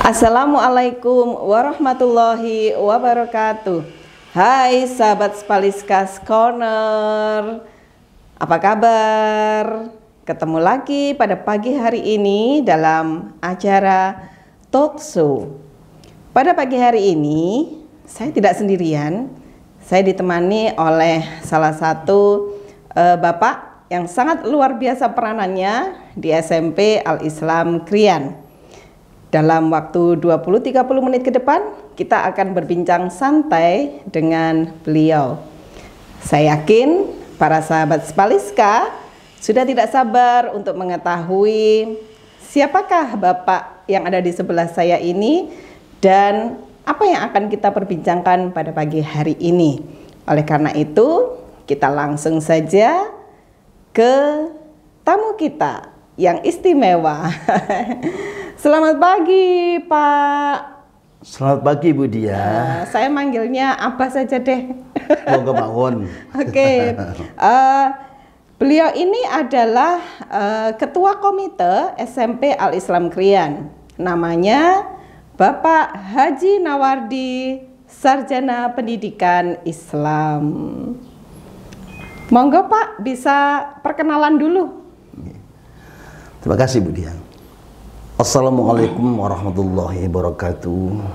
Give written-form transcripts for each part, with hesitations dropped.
Assalamualaikum warahmatullahi wabarakatuh. Hai sahabat Spaliskas Corner, apa kabar? Ketemu lagi pada pagi hari ini dalam acara talk show. Pada pagi hari ini saya tidak sendirian, saya ditemani oleh salah satu bapak yang sangat luar biasa peranannya di SMP Al-Islam Krian. Dalam waktu 20-30 menit ke depan, kita akan berbincang santai dengan beliau. Saya yakin para sahabat Spaliska sudah tidak sabar untuk mengetahui siapakah Bapak yang ada di sebelah saya ini dan apa yang akan kita perbincangkan pada pagi hari ini. Oleh karena itu, kita langsung saja ke tamu kita yang istimewa. Selamat pagi, Pak. Selamat pagi, Bu Dia. Saya manggilnya Abah saja deh. Monggo mawon. Oke. Beliau ini adalah Ketua Komite SMP Al-Islam Krian. Namanya Bapak Haji Nawardi, Sarjana Pendidikan Islam. Monggo Pak, bisa perkenalan dulu. Terima kasih, Bu Dia. Assalamualaikum warahmatullahi wabarakatuh.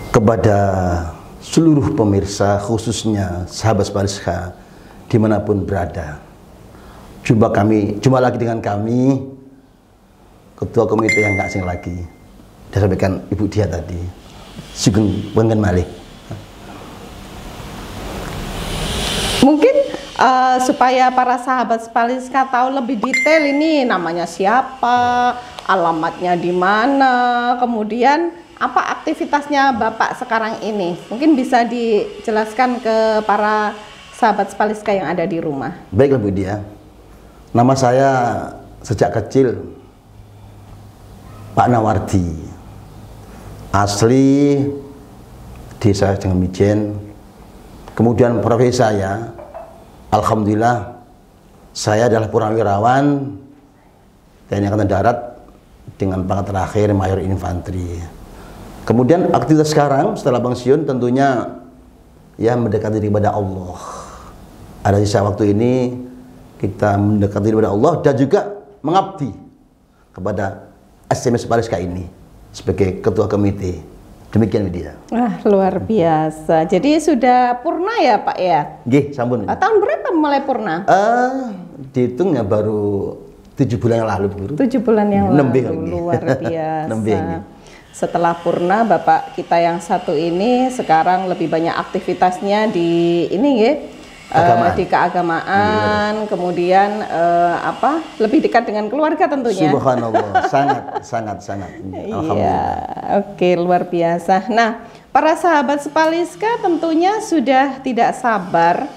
Kepada seluruh pemirsa, khususnya sahabat Spaliska dimanapun berada, jumpa lagi dengan kami, Ketua Komite yang gak asing lagi, disampaikan Ibu Dia tadi, Sugeng Bengen Malik. Mungkin supaya para sahabat Spaliska tahu lebih detail ini namanya siapa, alamatnya di mana, kemudian apa aktivitasnya Bapak sekarang ini. Mungkin bisa dijelaskan ke para sahabat Spaliska yang ada di rumah. Baiklah Bu Dia, nama saya sejak kecil Pak Nawardi, asli desa Jengemijen. Kemudian profesi saya, alhamdulillah, saya adalah purnawirawan TNI Angkatan Darat dengan pangkat terakhir Mayor Infanteri. Kemudian aktivitas sekarang setelah pensiun tentunya ya mendekati diri kepada Allah. Ada sisa waktu ini kita mendekati diri kepada Allah dan juga mengabdi kepada SMP Spaliska ini sebagai ketua komite. Demikian dia. Luar biasa. Jadi sudah purna ya Pak ya? Nggih, sampun. Tahun berapa mulai purna? Dihitung ya baru 7 bulan yang lalu, Bu. 7 bulan yang lalu. Luar biasa. Setelah purna, Bapak kita yang satu ini sekarang lebih banyak aktivitasnya di ini ya, di keagamaan, kemudian lebih dekat dengan keluarga tentunya. Subhanallah, sangat. Alhamdulillah. Iya, oke, luar biasa. Nah, para sahabat Spaliska tentunya sudah tidak sabar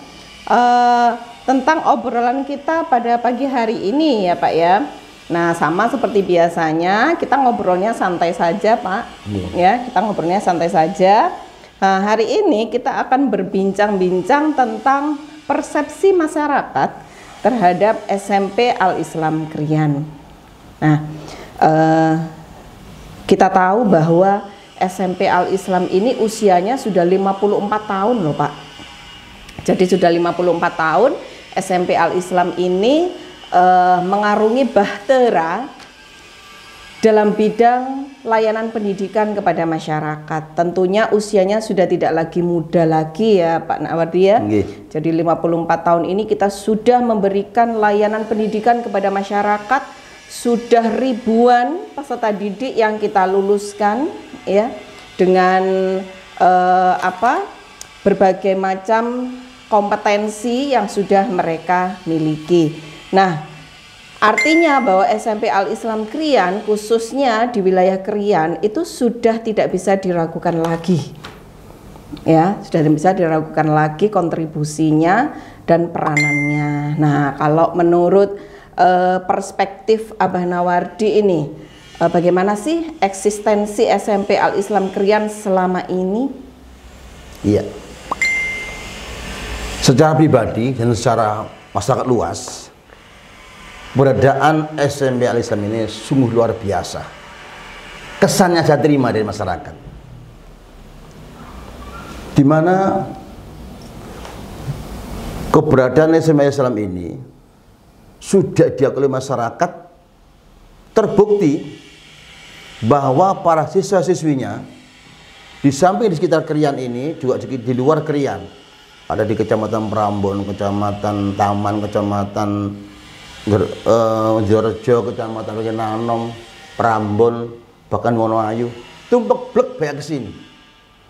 tentang obrolan kita pada pagi hari ini ya Pak ya. Nah, sama seperti biasanya kita ngobrolnya santai saja Pak. Ya, kita ngobrolnya santai saja. Nah, hari ini kita akan berbincang-bincang tentang persepsi masyarakat terhadap SMP Al-Islam Krian. Nah, kita tahu bahwa SMP Al-Islam ini usianya sudah 54 tahun loh Pak. Jadi sudah 54 tahun SMP Al-Islam ini mengarungi bahtera dalam bidang layanan pendidikan kepada masyarakat. Tentunya usianya sudah tidak lagi muda lagi ya Pak Nawardi ya. Jadi 54 tahun ini kita sudah memberikan layanan pendidikan kepada masyarakat. Sudah ribuan peserta didik yang kita luluskan ya, dengan berbagai macam kompetensi yang sudah mereka miliki. Nah, artinya bahwa SMP Al-Islam Krian khususnya di wilayah Krian itu sudah tidak bisa diragukan lagi. Ya, sudah tidak bisa diragukan lagi kontribusinya dan peranannya. Nah, kalau menurut perspektif Abah Nawardi ini, bagaimana sih eksistensi SMP Al-Islam Krian selama ini? Iya. Secara pribadi dan secara masyarakat luas, keberadaan SMP Al-Islam ini sungguh luar biasa. kesannya saya terima dari masyarakat, di mana keberadaan SMA Islam ini sudah diakui masyarakat, terbukti bahwa para siswa-siswinya di samping di sekitar Krian ini juga di luar Krian, ada di Kecamatan Prambon, Kecamatan Taman, Kecamatan Jorejo, Kecamatan Nanom, Prambon, bahkan Wonoayu, tumpek-blek banyak kesini,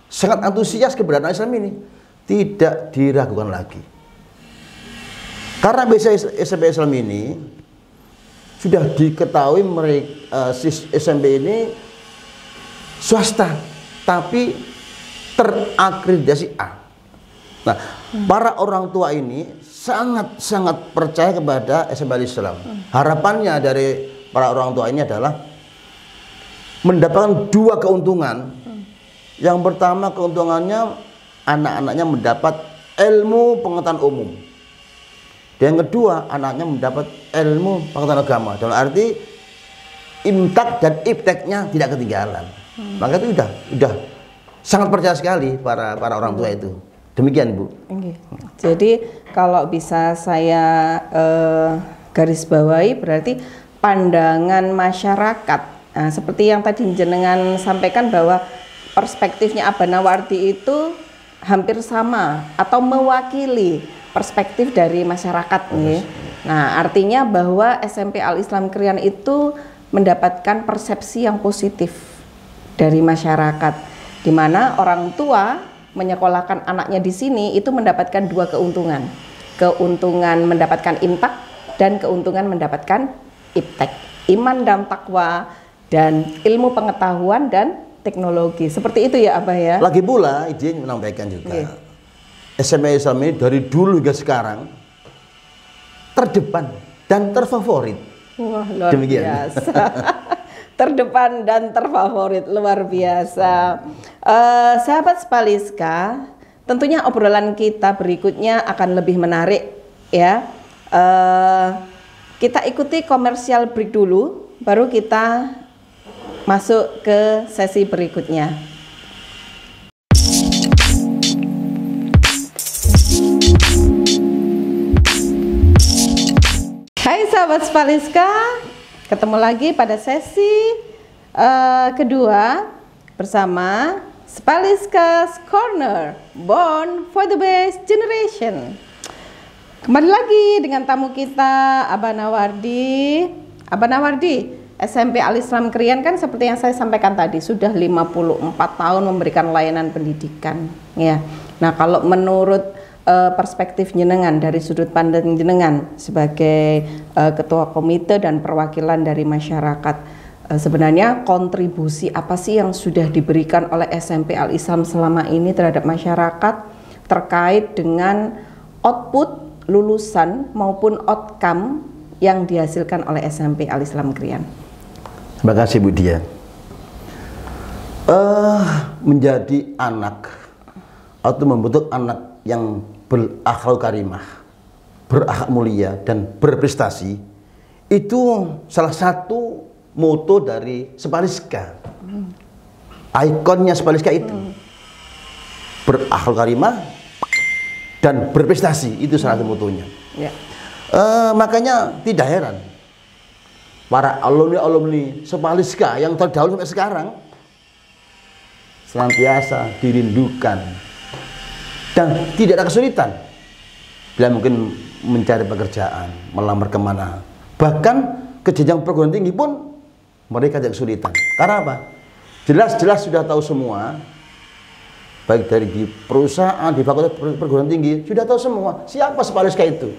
sangat antusias keberadaan Islam ini, tidak diragukan lagi. Karena SMP Islam ini sudah diketahui mereka SMP ini swasta tapi terakreditasi A. Nah, para orang tua ini sangat percaya kepada SMP Islam. Harapannya dari para orang tua ini adalah mendapatkan dua keuntungan. Yang pertama, keuntungannya anak-anaknya mendapat ilmu pengetahuan umum. Dan yang kedua, anaknya mendapat ilmu pengetahuan agama. Dalam arti imtak dan ipteknya tidak ketinggalan. Maka itu udah sangat percaya sekali para orang tua itu. Demikian, Bu. Jadi kalau bisa saya garis bawahi, berarti pandangan masyarakat, nah, seperti yang tadi jenengan sampaikan bahwa perspektifnya Abanawardi itu hampir sama atau mewakili perspektif dari masyarakat nih. Nah, artinya bahwa SMP Al Islam Krian itu mendapatkan persepsi yang positif dari masyarakat, di mana orang tua menyekolahkan anaknya di sini itu mendapatkan dua keuntungan. Keuntungan mendapatkan imtak dan keuntungan mendapatkan iptek. Iman dan takwa dan ilmu pengetahuan dan teknologi. Seperti itu ya, Abah ya. Lagi pula izin menyampaikan juga. SMP Islam ini dari dulu hingga sekarang terdepan dan terfavorit. Wah, luar biasa. Terdepan dan terfavorit, luar biasa. Sahabat Spaliska, tentunya obrolan kita berikutnya akan lebih menarik ya. Kita ikuti komersial break dulu, baru kita masuk ke sesi berikutnya. Hai sahabat Spaliska, ketemu lagi pada sesi kedua bersama Spaliska's Corner, Born for the Best Generation. Kembali lagi dengan tamu kita, Abanawardi. Abanawardi, SMP Al Islam Krian kan seperti yang saya sampaikan tadi, sudah 54 tahun memberikan layanan pendidikan. Ya. Nah, kalau menurut perspektif jenengan dari sudut pandang jenengan sebagai ketua komite dan perwakilan dari masyarakat, sebenarnya kontribusi apa sih yang sudah diberikan oleh SMP Al Islam selama ini terhadap masyarakat terkait dengan output lulusan maupun outcome yang dihasilkan oleh SMP Al Islam Krian? Terima kasih Bu Dian. Menjadi anak atau membentuk anak yang berakhlak karimah, berakhlak mulia dan berprestasi, itu salah satu moto dari Spaliska. Ikonnya Spaliska itu berakhlak karimah dan berprestasi, itu salah satu motonya. Ya. Makanya tidak heran para alumni Spaliska yang terdahulu sampai sekarang senantiasa dirindukan dan tidak ada kesulitan bila mungkin mencari pekerjaan, melamar kemana, bahkan ke jenjang perguruan tinggi pun mereka tidak kesulitan. Karena apa? Jelas-jelas sudah tahu semua, baik dari di perusahaan, di fakultas perguruan tinggi, sudah tahu semua siapa Spaliska itu.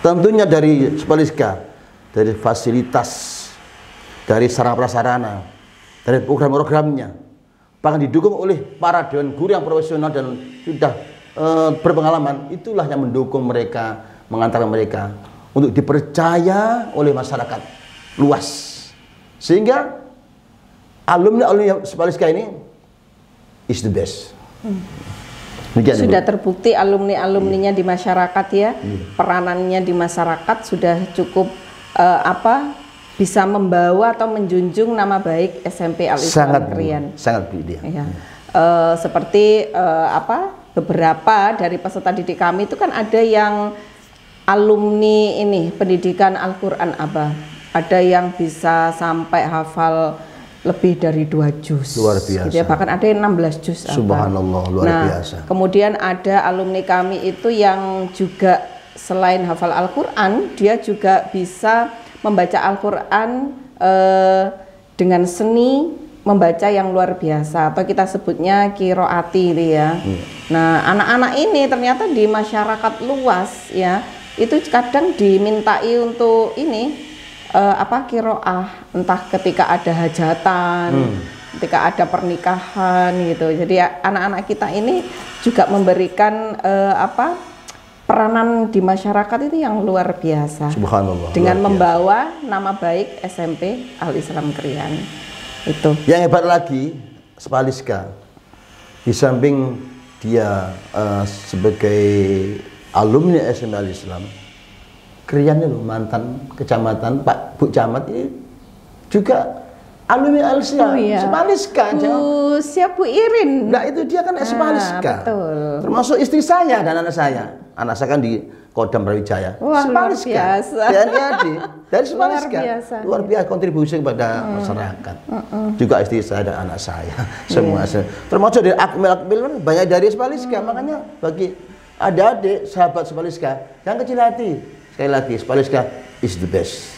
Tentunya dari Spaliska, dari fasilitas, dari sarana prasarana, dari program-programnya, bahkan didukung oleh para dewan guru yang profesional dan sudah berpengalaman. Itulah yang mendukung mereka, mengantarkan mereka untuk dipercaya oleh masyarakat luas, sehingga alumni Spaliska ini is the best. Sudah terbukti alumninya di masyarakat ya, peranannya di masyarakat sudah cukup bisa membawa atau menjunjung nama baik SMP Al Islam Krian. Sangat Bu dia. Ya. Seperti beberapa dari peserta didik kami itu kan ada yang alumni ini pendidikan Al-Qur'an Abah. Ada yang bisa sampai hafal lebih dari 2 juz. Luar biasa. Gitu ya, bahkan ada yang 16 juz. Subhanallah, luar biasa. Kemudian ada alumni kami itu yang juga selain hafal Al-Qur'an, dia juga bisa membaca Al-Qur'an dengan seni membaca yang luar biasa, atau kita sebutnya qiraati gitu ya. Nah, anak-anak ini ternyata di masyarakat luas ya, itu kadang dimintai untuk ini qiraah, entah ketika ada hajatan, ketika ada pernikahan gitu. Jadi anak-anak kita ini juga memberikan peranan di masyarakat itu yang luar biasa. Subhanallah. Dengan membawa nama baik SMP Al Islam Krian. Itu. Yang hebat lagi, Spaliska, di samping dia sebagai alumni SMP Al Islam Krian itu mantan kecamatan, Pak Bu Camat ini juga alumni Al Islam. Spaliska. Siap Bu Irin. Nah itu dia kan Spaliska. Betul. Termasuk istri saya dan anak saya. Anak saya kan di Kodam Brawijaya. Wah, luar biasa. Dari Spaliska. Luar biasa kontribusi kepada masyarakat. Juga istri saya dan anak saya. Semua. Termasuk dari Akmil banyak dari Spaliska. Makanya bagi adik-adik sahabat Spaliska yang kecil hati, sekali lagi Spaliska is the best.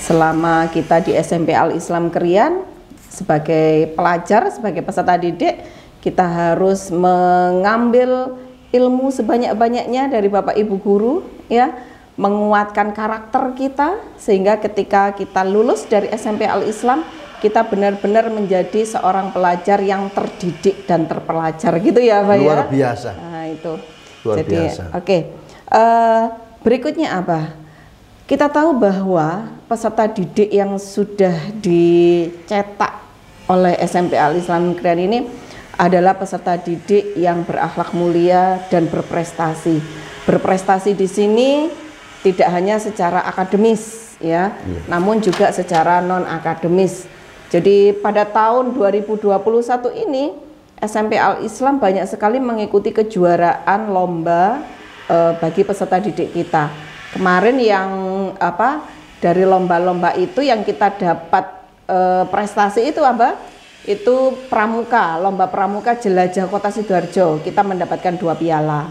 Selama kita di SMP Al Islam Krian sebagai pelajar, sebagai peserta didik, kita harus mengambil ilmu sebanyak-banyaknya dari Bapak Ibu guru ya, menguatkan karakter kita sehingga ketika kita lulus dari SMP Al Islam kita benar-benar menjadi seorang pelajar yang terdidik dan terpelajar gitu ya Pak. Luar biasa. Nah itu. Luar biasa. Oke. Berikutnya apa? Kita tahu bahwa peserta didik yang sudah dicetak oleh SMP Al Islam Krian ini adalah peserta didik yang berakhlak mulia dan berprestasi. Berprestasi di sini tidak hanya secara akademis ya, namun juga secara non akademis. Jadi pada tahun 2021 ini SMP Al Islam banyak sekali mengikuti kejuaraan lomba bagi peserta didik kita. Kemarin yang dari lomba-lomba itu yang kita dapat prestasi itu itu pramuka, lomba pramuka jelajah Kota Sidoarjo, kita mendapatkan 2 piala.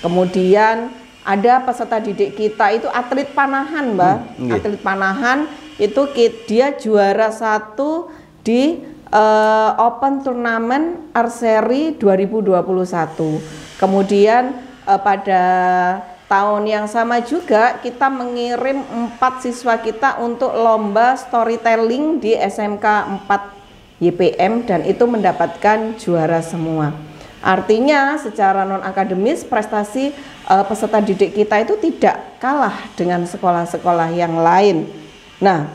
Kemudian ada peserta didik kita itu atlet panahan atlet panahan itu dia juara 1 di Open Turnamen Archery 2021. Kemudian pada tahun yang sama juga kita mengirim 4 siswa kita untuk lomba storytelling di SMK 4 YPM dan itu mendapatkan juara semua. Artinya secara non akademis prestasi peserta didik kita itu tidak kalah dengan sekolah-sekolah yang lain. Nah,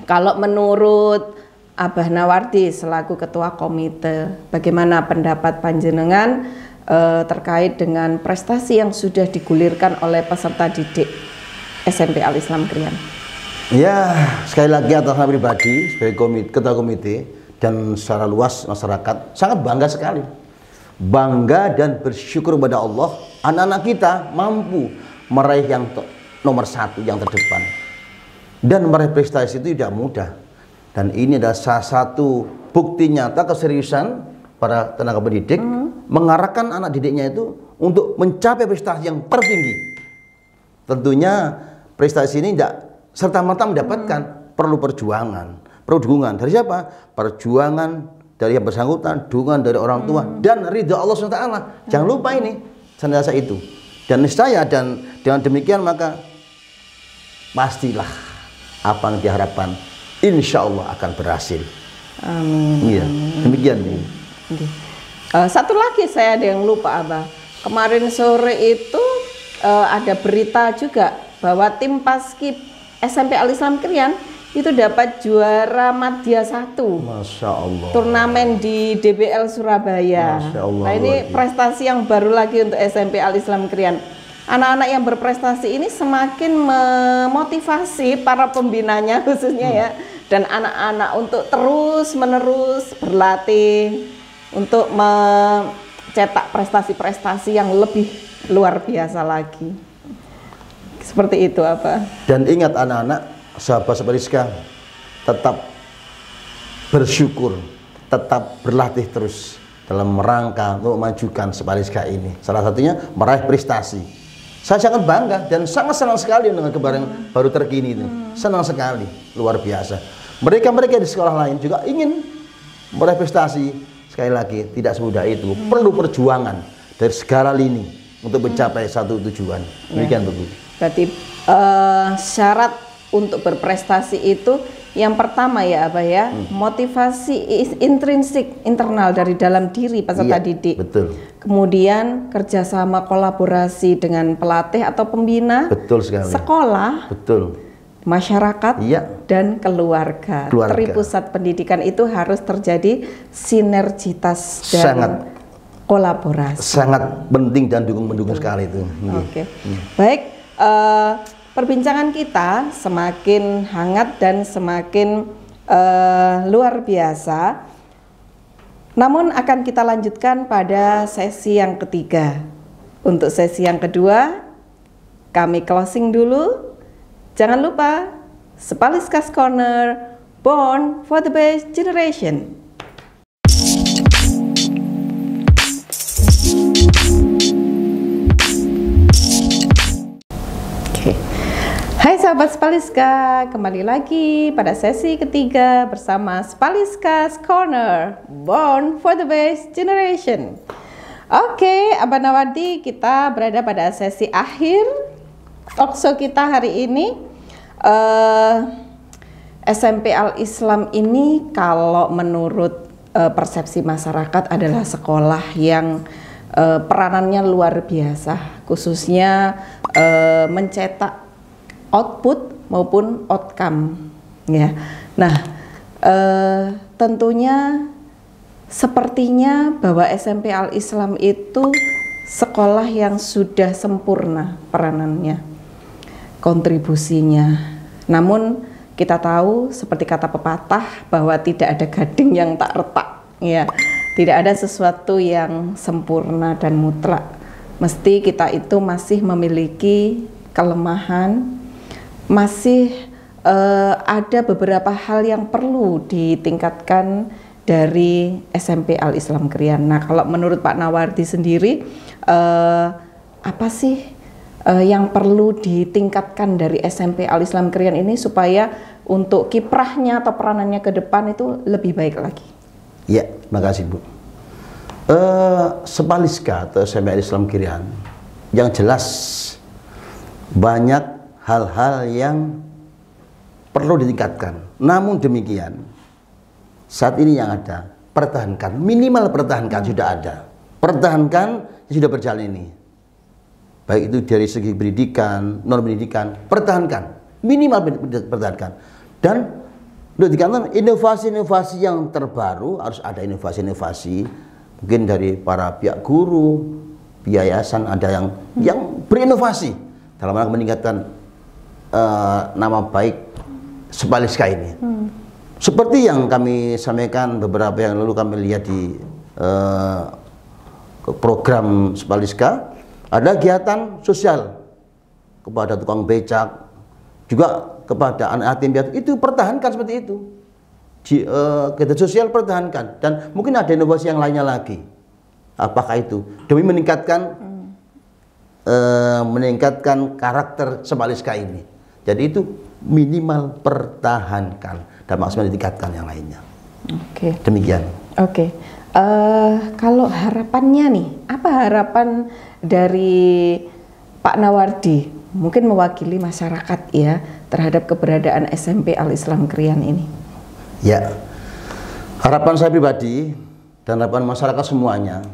kalau menurut Abah Nawardi selaku ketua komite, bagaimana pendapat panjenengan terkait dengan prestasi yang sudah digulirkan oleh peserta didik SMP Al Islam Krian? Ya, sekali lagi atas nama pribadi sebagai ketua komite dan secara luas masyarakat sangat bangga sekali, bangga dan bersyukur kepada Allah anak-anak kita mampu meraih yang nomor 1, yang terdepan, dan meraih prestasi itu tidak mudah. Dan ini adalah salah satu bukti nyata keseriusan para tenaga pendidik mengarahkan anak didiknya itu untuk mencapai prestasi yang tertinggi. Tentunya prestasi ini tidak serta-merta mendapatkan, perlu perjuangan. Perlu dukungan dari siapa? Perjuangan dari yang bersangkutan, dukungan dari orang tua, dan ridha Allah SWT. Jangan lupa ini, senantiasa itu. Dan niscaya dan dengan demikian maka pastilah apa yang diharapkan insya Allah akan berhasil. Amin. Iya, demikian nih. Satu lagi saya ada yang lupa Abah. Kemarin sore itu ada berita juga bahwa tim Paskib SMP Al Islam Krian itu dapat juara Madya 1. Masya Allah. Turnamen di DBL Surabaya. Masya Allah, nah ini prestasi yang baru lagi untuk SMP Al Islam Krian. anak-anak yang berprestasi ini semakin memotivasi para pembinanya khususnya ya, dan anak-anak untuk terus-menerus berlatih untuk mencetak prestasi-prestasi yang lebih luar biasa lagi. Seperti itu apa? Dan ingat anak-anak, sahabat Spaliska, tetap bersyukur, tetap berlatih terus dalam rangka untuk memajukan Spaliska ini. Salah satunya meraih prestasi. Saya sangat bangga dan sangat senang sekali dengan kebaran baru terkini itu. Senang sekali, luar biasa. Mereka-mereka di sekolah lain juga ingin meraih prestasi. Sekali lagi, tidak semudah itu. Perlu perjuangan dari segala lini untuk mencapai satu tujuan. Demikian Bu. Berarti syarat untuk berprestasi itu yang pertama ya Abah ya, motivasi intrinsik internal dari dalam diri peserta didik. Betul. Kemudian kerjasama kolaborasi dengan pelatih atau pembina. Betul sekali. Sekolah. Betul. Masyarakat dan keluarga. Dari pusat pendidikan itu harus terjadi sinergitas dan kolaborasi. Sangat penting dan mendukung sekali itu. Oke. Baik. Perbincangan kita semakin hangat dan semakin luar biasa. Namun akan kita lanjutkan pada sesi yang ketiga. Untuk sesi yang kedua, kami closing dulu. Jangan lupa, Spaliska's Corner, born for the best generation. Hai sahabat Spaliska, kembali lagi pada sesi ketiga bersama Spaliska's Corner, born for the best generation. Oke, Abah Nawardi, kita berada pada sesi akhir talkshow kita hari ini. SMP Al-Islam ini kalau menurut persepsi masyarakat adalah sekolah yang peranannya luar biasa, khususnya mencetak output maupun outcome ya. Nah, tentunya sepertinya bahwa SMP Al-Islam itu sekolah yang sudah sempurna peranannya, kontribusinya. Namun kita tahu seperti kata pepatah bahwa tidak ada gading yang tak retak ya. Tidak ada sesuatu yang sempurna dan mutlak. Mesti kita itu masih memiliki kelemahan, masih ada beberapa hal yang perlu ditingkatkan dari SMP Al-Islam Krian. Nah, kalau menurut Pak Nawardi sendiri, apa sih yang perlu ditingkatkan dari SMP Al-Islam Krian ini supaya untuk kiprahnya atau peranannya ke depan itu lebih baik lagi? Ya, makasih Bu. Spaliska atau SMP Al-Islam Krian yang jelas banyak hal-hal yang perlu ditingkatkan. Namun demikian, saat ini yang ada, pertahankan, minimal pertahankan, sudah ada. Pertahankan, sudah berjalan ini. Baik itu dari segi pendidikan, non pendidikan, pertahankan, minimal pertahankan. Dan dikatakan inovasi-inovasi yang terbaru, harus ada inovasi-inovasi, mungkin dari para pihak guru, yayasan, ada yang berinovasi dalam rangka meningkatkan nama baik Spaliska ini. Seperti yang kami sampaikan beberapa yang lalu, kami lihat di program Spaliska, ada kegiatan sosial kepada tukang becak, juga kepada anak yatim piatu, itu pertahankan seperti itu. Kegiatan sosial pertahankan, dan mungkin ada inovasi yang lainnya lagi. Apakah itu demi meningkatkan karakter Spaliska ini? Jadi itu minimal pertahankan dan maksimal ditingkatkan yang lainnya. Oke. Demikian. Oke. Kalau harapannya nih, apa harapan dari Pak Nawardi, mungkin mewakili masyarakat ya, terhadap keberadaan SMP Al-Islam Krian ini? Ya, harapan saya pribadi dan harapan masyarakat semuanya,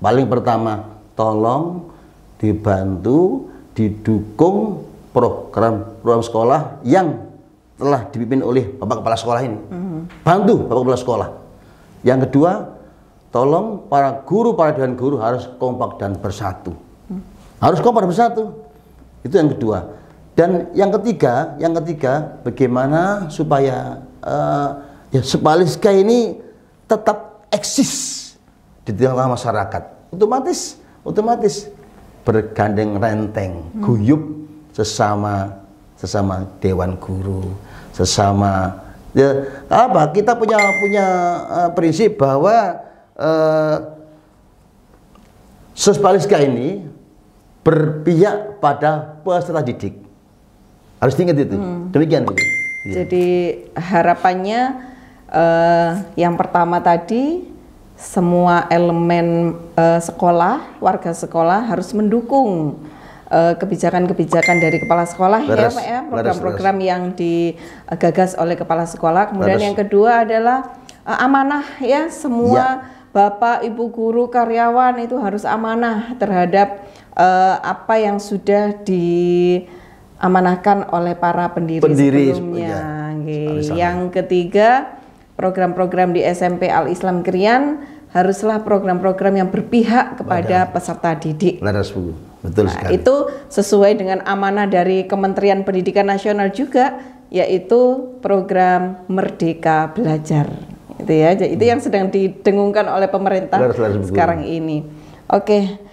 paling pertama, tolong dibantu, didukung program sekolah yang telah dipimpin oleh Bapak Kepala Sekolah ini. Bantu Bapak Kepala Sekolah. Yang kedua, tolong para guru, para dewan guru harus kompak dan bersatu. Harus kompak bersatu. Itu yang kedua. Dan yang ketiga bagaimana supaya ya Spaliska ini tetap eksis di tengah masyarakat. Otomatis bergandeng renteng, guyup sesama dewan guru, sesama ya apa? Kita punya prinsip bahwa Spaliska ini berpihak pada peserta didik. Harus diingat itu. Demikian Bu. Jadi harapannya yang pertama tadi semua elemen sekolah, warga sekolah harus mendukung kebijakan-kebijakan dari kepala sekolah ya Pak ya, program-program yang digagas oleh kepala sekolah. Kemudian yang kedua adalah amanah ya, semua Bapak, Ibu guru, karyawan itu harus amanah terhadap apa yang sudah diamanahkan oleh para pendiri sebelumnya. Yang ketiga, program-program di SMP Al-Islam Krian haruslah program-program yang berpihak kepada peserta didik. Betul sekali. Itu sesuai dengan amanah dari Kementerian Pendidikan Nasional juga, yaitu program Merdeka Belajar. Itu ya, itu yang sedang didengungkan oleh pemerintah sekarang ini. Oke.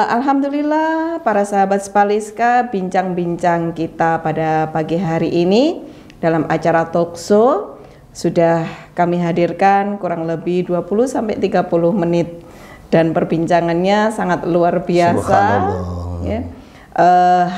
Alhamdulillah para sahabat Spaliska, bincang-bincang kita pada pagi hari ini dalam acara talkshow sudah kami hadirkan kurang lebih 20-30 menit dan perbincangannya sangat luar biasa ya.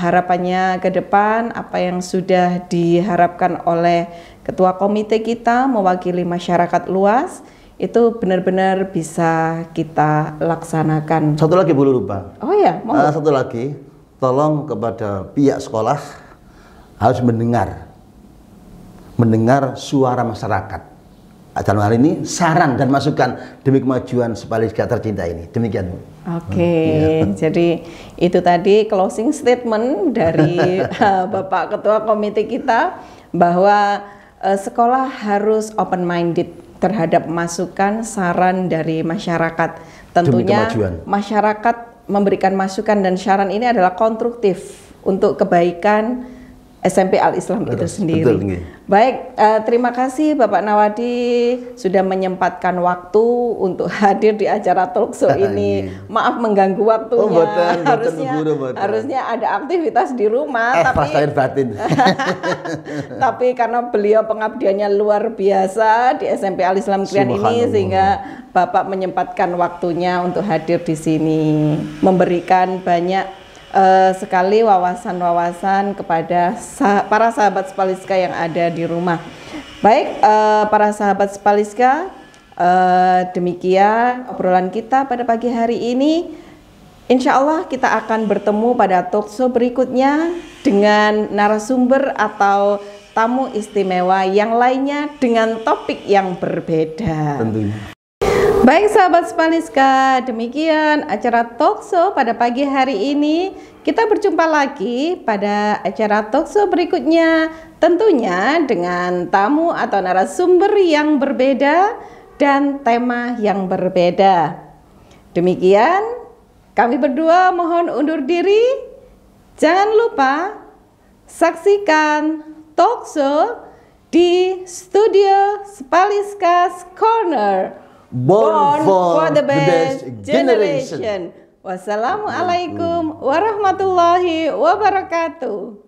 Harapannya ke depan apa yang sudah diharapkan oleh ketua komite kita mewakili masyarakat luas itu benar-benar bisa kita laksanakan. Satu lagi Bu lupa. Oh ya, satu lagi, tolong kepada pihak sekolah harus mendengar suara masyarakat. Dalam hal ini saran dan masukan demi kemajuan Spaliska tercinta ini. Demikian Bu. Oke, jadi itu tadi closing statement dari Bapak Ketua Komite kita bahwa sekolah harus open minded terhadap masukan saran dari masyarakat. Tentunya masyarakat memberikan masukan dan saran ini adalah konstruktif untuk kebaikan SMP Al-Islam itu sendiri. Betul. Baik, terima kasih Bapak Nawadi sudah menyempatkan waktu untuk hadir di acara talkshow ini. Maaf mengganggu waktunya. Harusnya ada aktivitas di rumah, tapi karena beliau pengabdiannya luar biasa di SMP Al-Islam Krian ini, sehingga Bapak menyempatkan waktunya untuk hadir di sini, memberikan banyak sekali wawasan-wawasan kepada para sahabat Spaliska yang ada di rumah. Baik, para sahabat Spaliska, demikian obrolan kita pada pagi hari ini. Insya Allah kita akan bertemu pada talkshow berikutnya dengan narasumber atau tamu istimewa yang lainnya dengan topik yang berbeda. Tentunya. Baik sahabat Spaliska, demikian acara talkshow pada pagi hari ini. Kita berjumpa lagi pada acara talkshow berikutnya, tentunya dengan tamu atau narasumber yang berbeda dan tema yang berbeda. Demikian, kami berdua mohon undur diri. Jangan lupa saksikan talkshow di studio Spaliska's Corner. Born for the best generation. Wassalamualaikum warahmatullahi wabarakatuh.